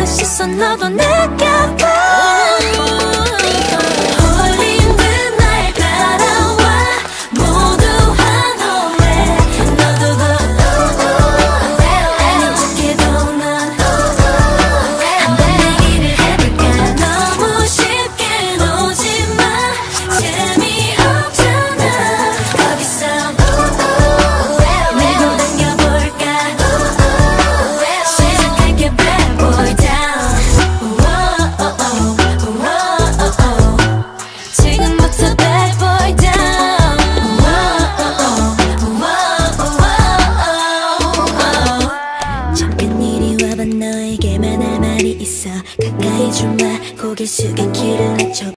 시선 너도 느껴봐. 홀린 듯 날 따라와 모두 환호해. 너 두고 아닌 척해도 넌 한번 내기를 해볼까. 너무 쉽게 놓지마. 재미없잖아. 거기서 밀고 당겨볼까. 시작할게 bad boy down. 지금부터 bad boy down. 잠깐 이리 와봐. 너에게만 할 말이 있어. 가까이 좀 와. 고개 숙여 귀를 낮춰.